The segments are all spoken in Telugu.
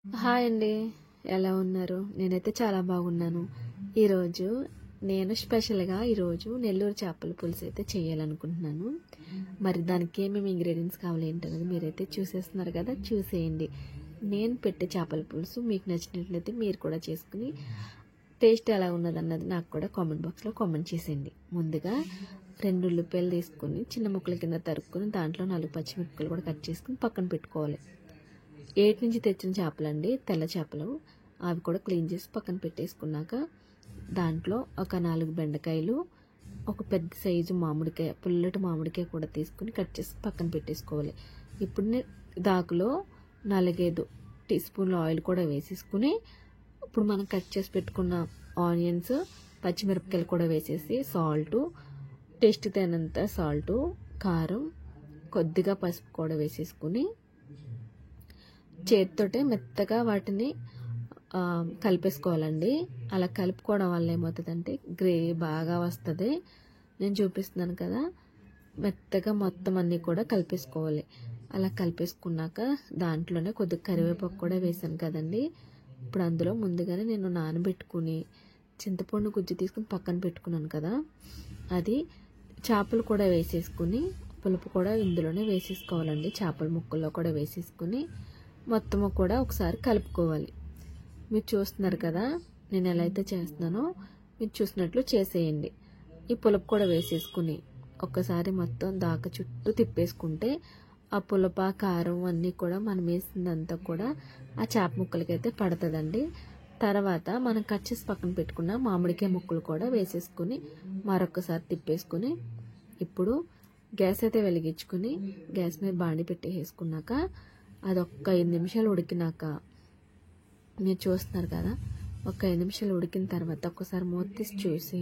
హాయ్ అండి, ఎలా ఉన్నారు? నేనైతే చాలా బాగున్నాను. ఈరోజు నేను స్పెషల్గా నెల్లూరు చేపల పులుసు అయితే చేయాలనుకుంటున్నాను. మరి దానికి ఏమేమి ఇంగ్రీడియంట్స్ కావాలి ఏంటనేది మీరైతే చూసేస్తున్నారు కదా, చూసేయండి. నేను పెట్టే చేపల పులుసు మీకు నచ్చినట్లయితే మీరు కూడా చేసుకుని టేస్ట్ ఎలా ఉన్నదన్నది నాకు కూడా కామెంట్ బాక్స్లో కామెంట్ చేసేయండి. ముందుగా 2 ఉల్లిపాయలు తీసుకుని చిన్న ముక్కల కింద తరుక్కుని దాంట్లో 4 పచ్చిమిరపకాయలు కూడా కట్ చేసుకుని పక్కన పెట్టుకోవాలి. 8 నుంచి తెచ్చిన చేపలండి, తెల్ల చేపలు. అవి కూడా క్లీన్ చేసి పక్కన పెట్టేసుకున్నాక దాంట్లో ఒక 4 బెండకాయలు, ఒక పెద్ద సైజు మామిడికాయ, పుల్లటి మామిడికాయ కూడా తీసుకుని కట్ చేసి పక్కన పెట్టేసుకోవాలి. ఇప్పుడు దాకులో 4-5 టీ స్పూన్ల ఆయిల్ కూడా వేసేసుకుని ఇప్పుడు మనం కట్ చేసి పెట్టుకున్న ఆనియన్స్, పచ్చిమిరపకాయలు కూడా వేసేసి సాల్టు, టేస్ట్ తగినంత సాల్టు, కారం, కొద్దిగా పసుపు కూడా వేసేసుకుని చేతితోటే మెత్తగా వాటిని కలిపేసుకోవాలండి. అలా కలుపుకోవడం వల్ల ఏమవుతుందంటే గ్రేవీ బాగా వస్తుంది. నేను చూపిస్తున్నాను కదా, మెత్తగా మొత్తం అన్నీ కూడా కలిపేసుకోవాలి. అలా కలిపేసుకున్నాక దాంట్లోనే కొద్దిగా కరివేపాకు కూడా వేసాను కదండి. ఇప్పుడు అందులో ముందుగానే నేను నానబెట్టుకుని చింతపండు గుజ్జు తీసుకుని పక్కన పెట్టుకున్నాను కదా, అది చేపలు కూడా వేసేసుకుని పులుపు కూడా ఇందులోనే వేసేసుకోవాలండి. చేపల ముక్కల్లో కూడా వేసేసుకుని మొత్తము కూడా ఒకసారి కలుపుకోవాలి. మీరు చూస్తున్నారు కదా నేను ఎలా అయితే చేస్తున్నానో, మీరు చూసినట్లు చేసేయండి. ఈ పులుపు కూడా వేసేసుకుని ఒక్కసారి మొత్తం దాకా చుట్టూ తిప్పేసుకుంటే ఆ పులుపు, కారం అన్నీ కూడా మనం వేసిందంతా కూడా ఆ చేప ముక్కలకైతే పడుతుందండి. తర్వాత మనం కట్ చేసి పక్కన పెట్టుకున్న మామిడికాయ ముక్కలు కూడా వేసేసుకుని మరొకసారి తిప్పేసుకుని ఇప్పుడు గ్యాస్ అయితే వెలిగించుకుని గ్యాస్ మీద బాండి పెట్టేసుకున్నాక అది ఒక్క 5 నిమిషాలు ఉడికినాక మీరు చూస్తున్నారు కదా, ఒక 5 నిమిషాలు ఉడికిన తర్వాత ఒక్కసారి మూత తీసి చూసి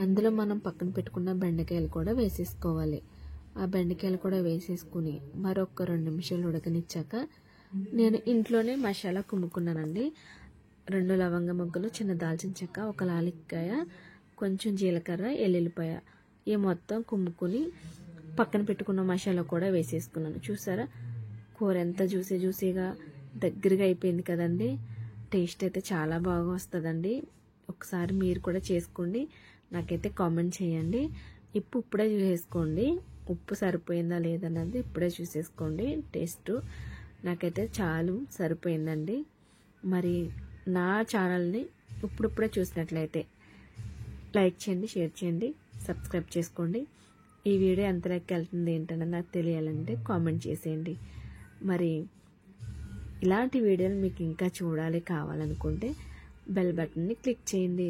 అందులో మనం పక్కన పెట్టుకున్న బెండకాయలు కూడా వేసేసుకోవాలి. ఆ బెండకాయలు కూడా వేసేసుకుని మరొక 2 నిమిషాలు ఉడకనిచ్చాక నేను ఇంట్లోనే మసాలా కుమ్ముకున్నానండి. 2 లవంగ మొగ్గలు, చిన్న దాల్చిన చెక్క, ఒక లాలిక్కాయ, కొంచెం జీలకర్ర, ఎల్లుల్లిపాయ, ఈ మొత్తం కుమ్ముకుని పక్కన పెట్టుకున్న మసాలా కూడా వేసేసుకున్నాను. చూసారా కూర ఎంత జ్యూసీగా దగ్గరగా అయిపోయింది కదండి. టేస్ట్ అయితే చాలా బాగా వస్తుందండి. ఒకసారి మీరు కూడా చేసుకోండి, నాకైతే కామెంట్ చేయండి. ఇప్పుడే చూసేసుకోండి, ఉప్పు సరిపోయిందా లేదన్నది ఇప్పుడే చూసేసుకోండి. టేస్ట్ నాకైతే చాలు సరిపోయిందండి. మరి నా ఛానల్ని ఇప్పుడే చూసినట్లయితే లైక్ చేయండి, షేర్ చేయండి, సబ్స్క్రైబ్ చేసుకోండి. ఈ వీడియో ఎంత లెక్క వెళ్తుంది ఏంటన్నది నాకు తెలియాలంటే కామెంట్ చేసేయండి. మరి ఇలాంటి వీడియోలు మీకు ఇంకా కావాలనుకుంటే బెల్ బటన్ని క్లిక్ చేయండి.